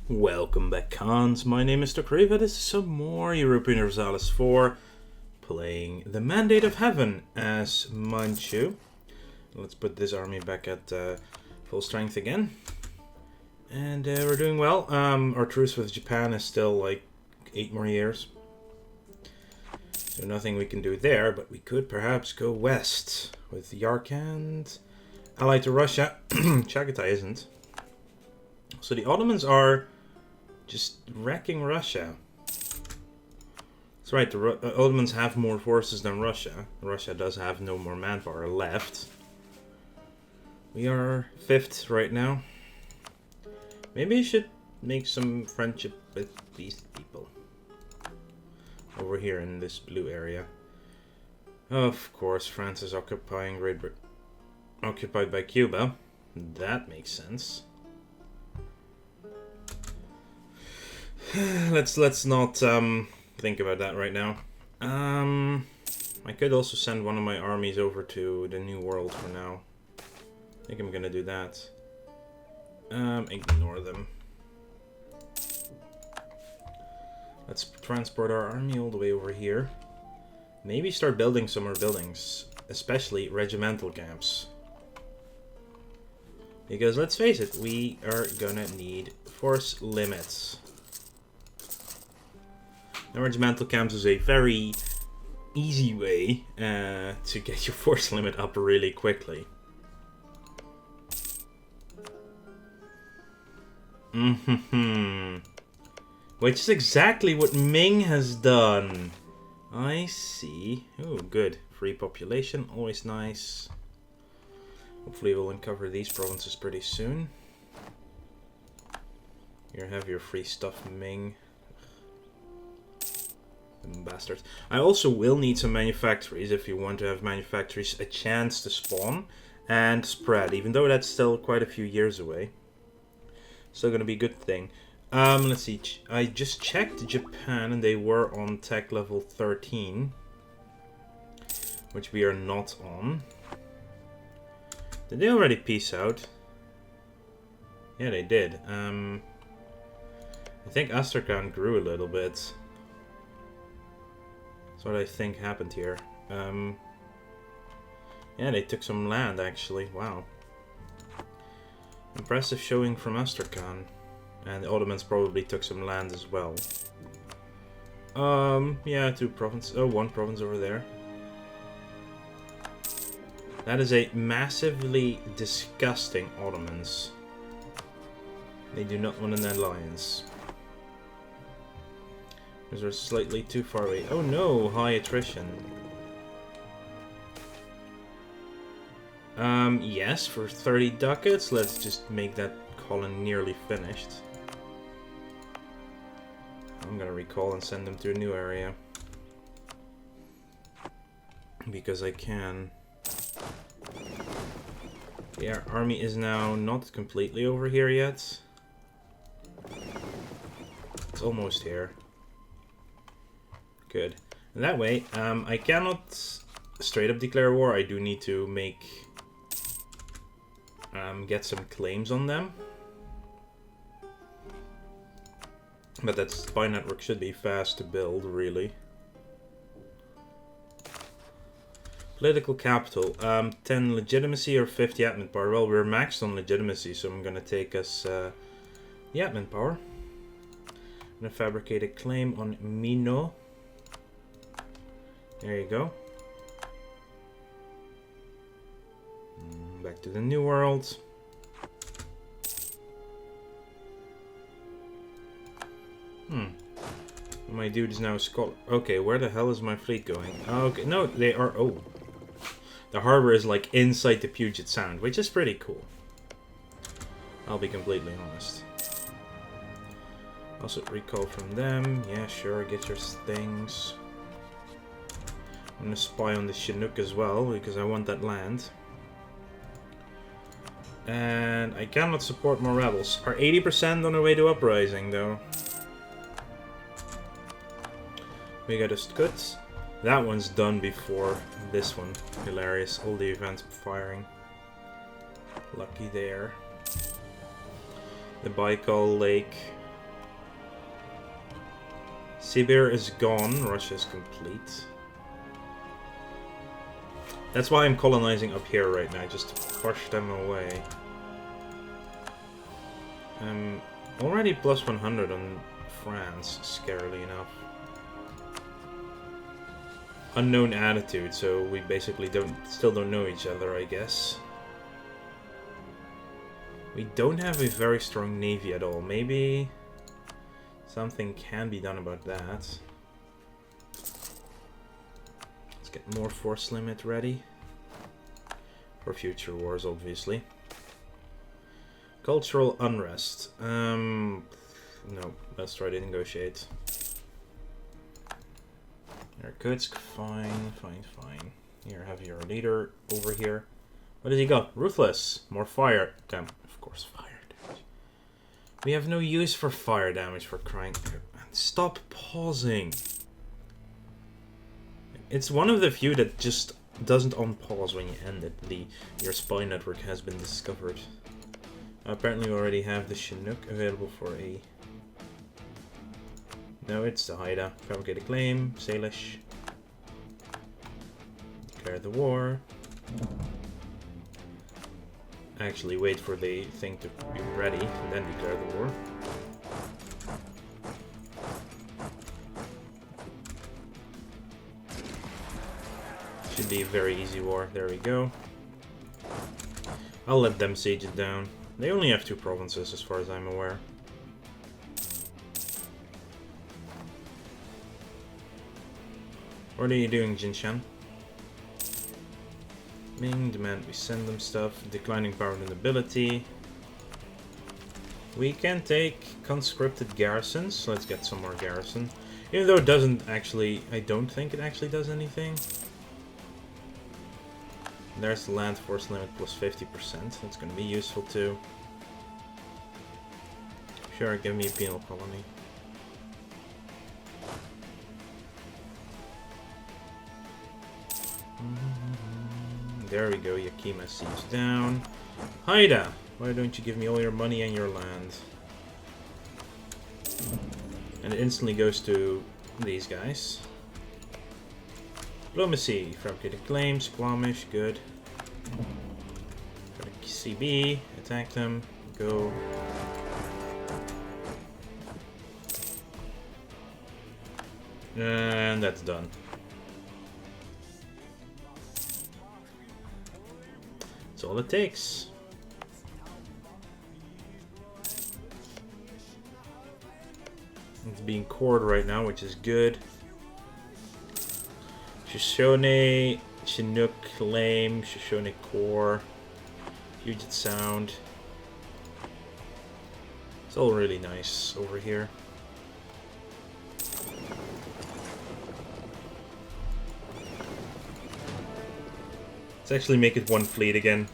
Welcome back, cons. My name is Dr. This is some more European Universalis 4, playing the Mandate of Heaven as Manchu. Let's put this army back at full strength again. And we're doing well. Our truce with Japan is still like 8 more years. So nothing we can do there, but we could perhaps go west with Yarkand, allied to Russia. Chagatai isn't. So the Ottomans are just wrecking Russia. That's right, the Ottomans have more forces than Russia. Russia does have no more manpower left. We are 5th right now. Maybe I should make some friendship with these people. Over here in this blue area. Of course, France is occupying Great Britain. Occupied by Cuba. That makes sense. Let's not think about that right now. I could also send one of my armies over to the New World for now. I think I'm gonna do that. Ignore them. Let's transport our army all the way over here. Maybe start building some more buildings, especially regimental camps. Because let's face it, we are gonna need force limits. Now, regimental camps is a very easy way to get your force limit up really quickly. Which is exactly what Ming has done. I see. Oh, good. Free population, always nice. Hopefully we'll uncover these provinces pretty soon. Here, have your free stuff, Ming. Bastards. I also will need some manufactories if you want to have manufactories a chance to spawn and spread, even though that's still quite a few years away. Still gonna be a good thing. Let's see. I just checked Japan and they were on tech level 13, which we are not on. Did they already peace out? Yeah, they did. I think Astrakhan grew a little bit. That's what I think happened here. Yeah, they took some land actually. Wow. Impressive showing from Astrakhan. And the Ottomans probably took some land as well. Yeah, 2 provinces. Oh, 1 province over there. That is a massively disgusting Ottomans. They do not want an alliance. Because we're slightly too far away. Oh no, high attrition. Yes, for 30 ducats, let's just make that colony nearly finished. I'm gonna recall and send them to a new area. Because I can. Yeah, our army is now not completely over here yet. It's almost here. Good. And that way, I cannot straight up declare war. I do need to make... get some claims on them. But that spy network should be fast to build, really. Political capital. 10 legitimacy or 50 admin power. Well, we're maxed on legitimacy, so I'm gonna take us the admin power. I'm gonna fabricate a claim on Mino. There you go. Back to the New World. My dude is now a scholar. Okay, where the hell is my fleet going? Okay, no, they are... Oh. The harbor is like inside the Puget Sound, which is pretty cool. I'll be completely honest. Also, recall from them. Yeah, sure, get your things. I'm gonna spy on the Chinook as well, because I want that land. And I cannot support more rebels. Are 80% on their way to uprising, though. We got a Skuts. That one's done before this one. Hilarious. All the events firing. Lucky there. The Baikal Lake. Sibir is gone. Russia is complete. That's why I'm colonizing up here right now, just to push them away. Already plus 100 on France, scarily enough. Unknown attitude, so we basically still don't know each other, I guess. We don't have a very strong navy at all. Maybe something can be done about that. Let's get more force limit ready. For future wars, obviously. Cultural unrest. No, let's try to negotiate. Irkutsk, fine. Here, have your leader over here. What does he got? Ruthless. More fire. Damn, of course, fire damage. We have no use for fire damage, for crying. Stop pausing. It's one of the few that just doesn't unpause when you end it. Your spy network has been discovered. Apparently we already have the Chinook available for a... No, it's the Haida. Fabricate a claim. Salish. Declare the war. Actually, wait for the thing to be ready, and then declare the war. Should be a very easy war. There we go. I'll let them siege it down. They only have 2 provinces, as far as I'm aware. What are you doing, Jinshan? Ming, demand we send them stuff. Declining power and ability. We can take conscripted garrisons. Let's get some more garrison. Even though it doesn't actually... I don't think it actually does anything. There's the land force limit plus 50%. That's going to be useful too. Sure, give me a penal colony. There we go, Yakima siege down. Haida! Why don't you give me all your money and your land? And it instantly goes to these guys. Diplomacy, fabricated claims, Squamish, good. Got a CB, attack them, go. And that's done. That's all it takes. It's being cored right now, which is good. Shoshone, Chinook, Lame, Shoshone Core, Puget Sound. It's all really nice over here. Let's actually make it 1 fleet again.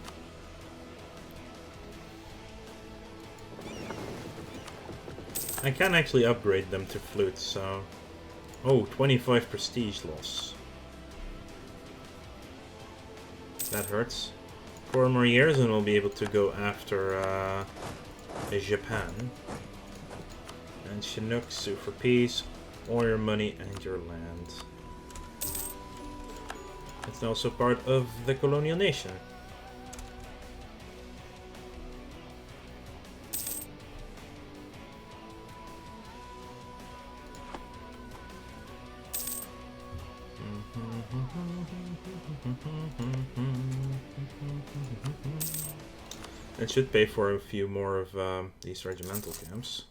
I can actually upgrade them to flutes, so... Oh, 25 prestige loss. That hurts. 4 more years and we'll be able to go after Japan. And Chinook, sue for peace, all your money and your land. It's also part of the colonial nation. It should pay for a few more of these regimental camps.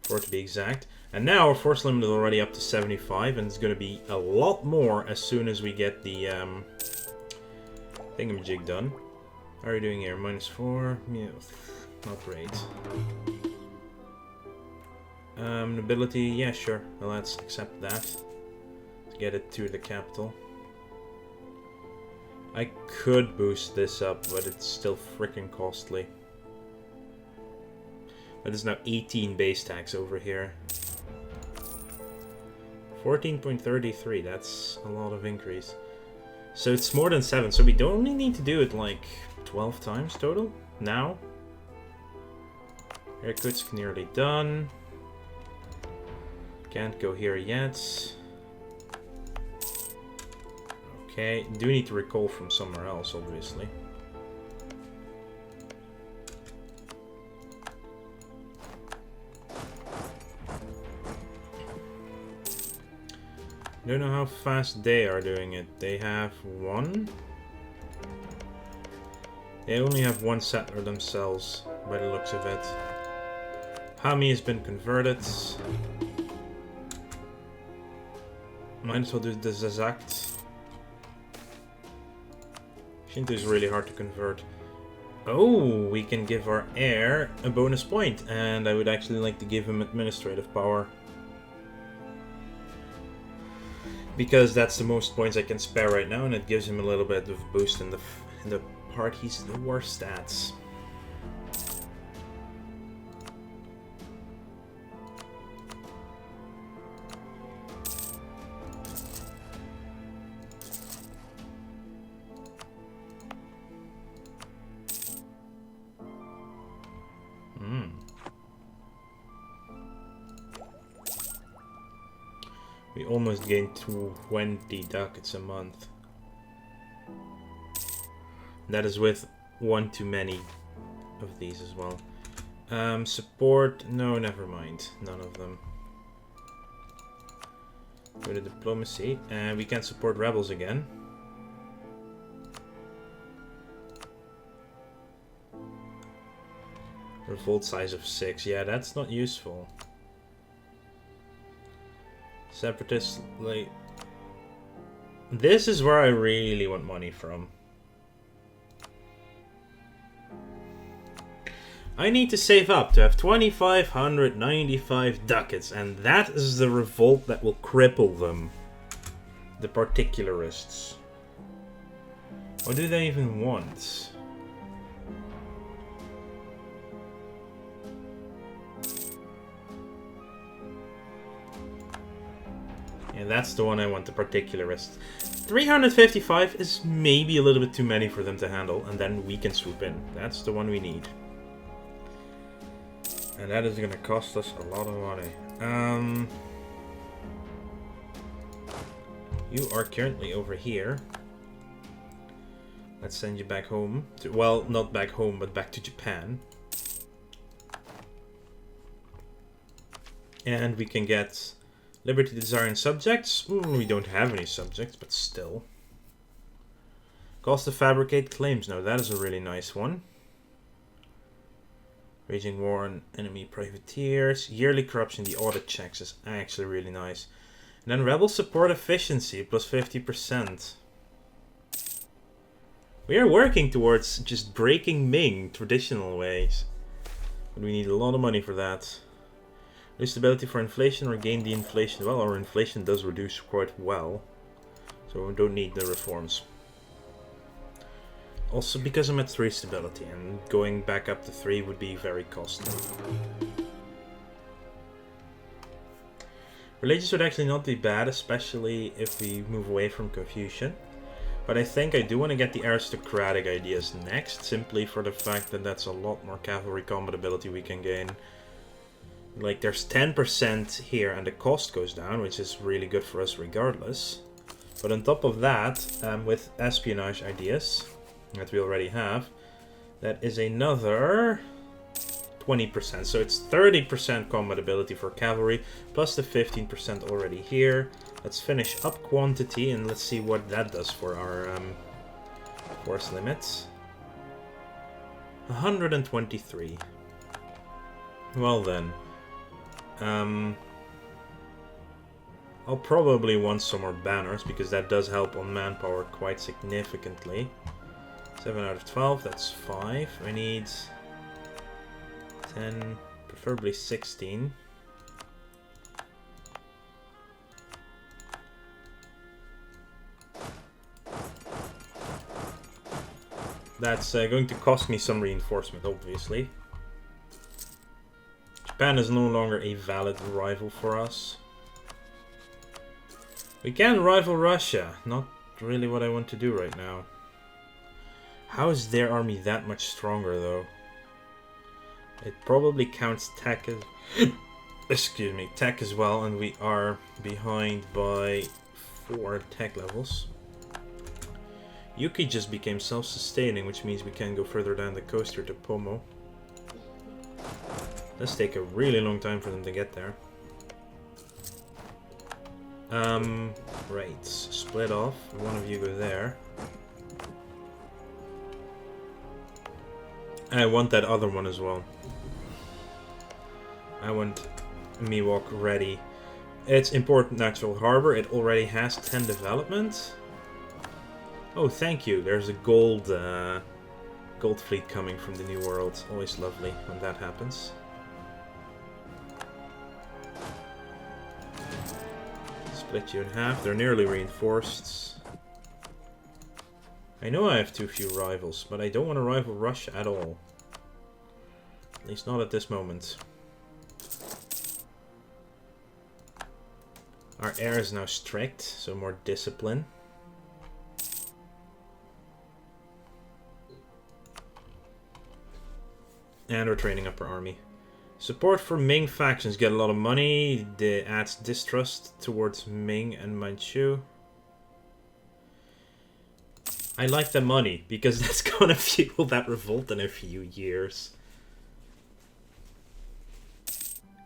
4 to be exact. And now our force limit is already up to 75, and it's going to be a lot more as soon as we get the thingamajig done. How are you doing here? -4? Yeah, not great. Nobility, yeah, sure. Well, let's accept that. To get it to the capital. I could boost this up, but it's still freaking costly. But there's now 18 base tax over here. 14.33, that's a lot of increase. So it's more than 7, so we don't only need to do it like 12 times total now. Irkutsk nearly done. Can't go here yet. Okay, do need to recall from somewhere else, obviously. Don't know how fast they are doing it. They have one. They only have one settler themselves, by the looks of it. Hami has been converted. Might as well do the Zazakt. Shinto is really hard to convert. Oh, we can give our heir a bonus point, and I would actually like to give him administrative power. Because that's the most points I can spare right now, and it gives him a little bit of boost in the part he's the worst at. We almost gained 20 ducats a month. That is with one too many of these as well. Support, no, never mind. None of them. Go to diplomacy, and we can support rebels again. Revolt size of 6, yeah, that's not useful. Separatists, like... This is where I really want money from. I need to save up to have 2,595 ducats, and that is the revolt that will cripple them. The particularists. What do they even want? Yeah, that's the one I want, the particularists. 355 is maybe a little bit too many for them to handle, and then we can swoop in. That's the one we need. And that is going to cost us a lot of money. You are currently over here. Let's send you back home. Well, not back home, but back to Japan. And we can get Liberty, Desire, and Subjects. We don't have any subjects, but still. Cost to fabricate claims. Now, that is a really nice one. Waging war on enemy privateers. Yearly corruption, the audit checks is actually really nice. And then rebel support efficiency, plus 50%. We are working towards just breaking Ming traditional ways. But we need a lot of money for that. Lose stability for inflation or gain the inflation. Well, our inflation does reduce quite well. So we don't need the reforms. Also because I'm at 3 stability, and going back up to 3 would be very costly. Religious would actually not be bad, especially if we move away from Confucian. But I think I do want to get the aristocratic ideas next, simply for the fact that that's a lot more cavalry combat ability we can gain. Like, there's 10% here, and the cost goes down, which is really good for us regardless. But on top of that, with espionage ideas that we already have, that is another 20%. So it's 30% combat ability for cavalry, plus the 15% already here. Let's finish up quantity, and let's see what that does for our force limits. 123. Well then. I'll probably want some more banners, because that does help on manpower quite significantly. 7 out of 12, that's 5. I need 10, preferably 16. That's going to cost me some reinforcement, obviously. Japan is no longer a valid rival for us. We can rival Russia. Not really what I want to do right now. How is their army that much stronger, though? It probably counts tech as... excuse me, tech as well, and we are behind by 4 tech levels. Yuki just became self-sustaining, which means we can go further down the coast here to Pomo. Let's take a really long time for them to get there. Right, split off. One of you go there. I want that other one as well. I want Miwok ready. It's important natural harbor. It already has 10 development. Oh, thank you. There's a gold fleet coming from the New World. Always lovely when that happens. Split you in half. They're nearly reinforced. I know I have too few rivals, but I don't want to rival Russia at all. At least not at this moment. Our air is now strict, so more discipline. And we're training up our army. Support for Ming factions get a lot of money. It adds distrust towards Ming and Manchu. I like the money, because that's gonna fuel that revolt in a few years.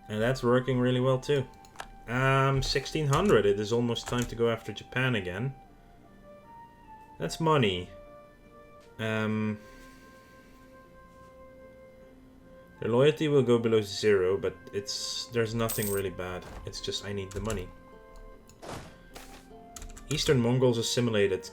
And that's working really well too. 1600. It is almost time to go after Japan again. That's money. Their loyalty will go below 0, but there's nothing really bad. It's just I need the money. Eastern Mongols assimilated.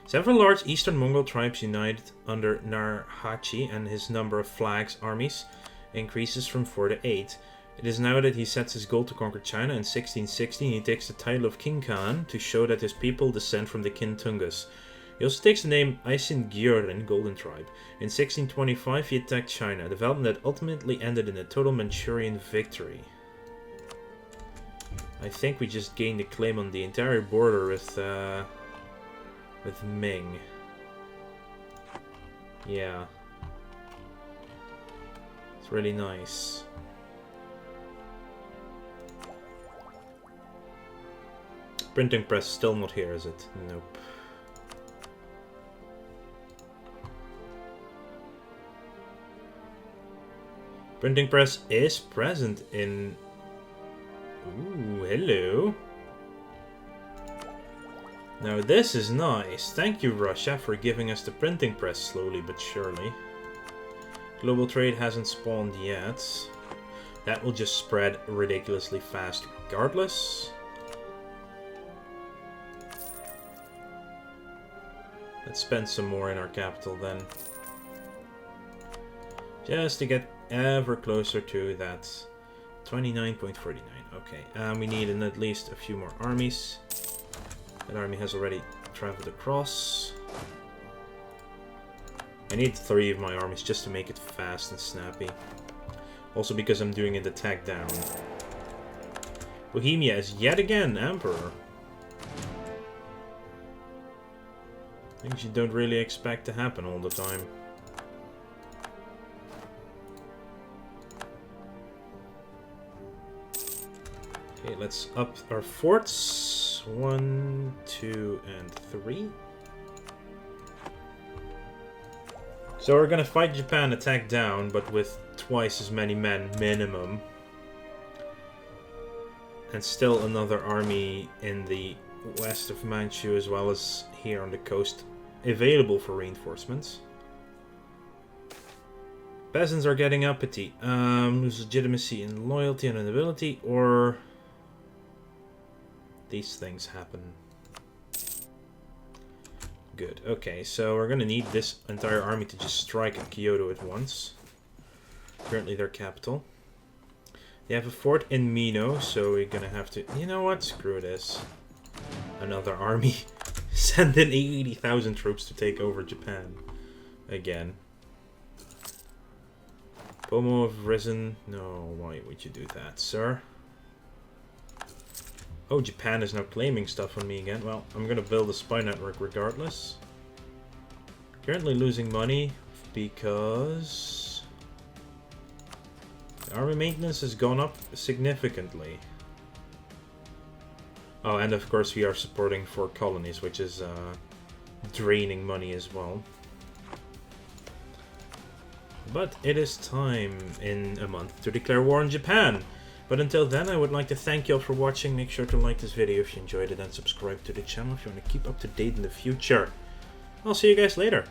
Several large Eastern Mongol tribes united under Nurhaci, and his number of flags armies increases from 4 to 8. It is now that he sets his goal to conquer China. In 1616 he takes the title of King Khan to show that his people descend from the Kintungus. He also takes the name Aisin Gyorin, Golden Tribe. In 1625 he attacked China, a development that ultimately ended in a total Manchurian victory. I think we just gained a claim on the entire border with Ming. Yeah. It's really nice. Printing press still not here, is it? Nope. Printing press is present in... Ooh, hello. Now this is nice. Thank you, Russia, for giving us the printing press slowly but surely. Global trade hasn't spawned yet. That will just spread ridiculously fast regardless. Let's spend some more in our capital then. Just to get ever closer to that 29.49. Okay, we need at least a few more armies. That army has already traveled across. I need 3 of my armies just to make it fast and snappy. Also because I'm doing an attack down. Bohemia is yet again Emperor. Things you don't really expect to happen all the time. Okay, let's up our forts. 1, 2, and 3. So we're gonna fight Japan attack down, but with twice as many men minimum. And still another army in the west of Manchu as well as here on the coast available for reinforcements. Peasants are getting uppity. Lose legitimacy and loyalty and nobility, or these things happen. Good. Okay, so we're gonna need this entire army to just strike at Kyoto at once. Currently their capital. They have a fort in Mino, so we're gonna have to... You know what? Screw this. Another army. Send in 80,000 troops to take over Japan. Again. Pomo have risen. No, why would you do that, sir? Oh, Japan is now claiming stuff on me again. Well, I'm gonna build a spy network regardless. Currently losing money because... Army maintenance has gone up significantly. Oh, and of course we are supporting 4 colonies, which is draining money as well. But it is time in a month to declare war on Japan. But until then, I would like to thank you all for watching. Make sure to like this video if you enjoyed it and subscribe to the channel if you want to keep up to date in the future. I'll see you guys later.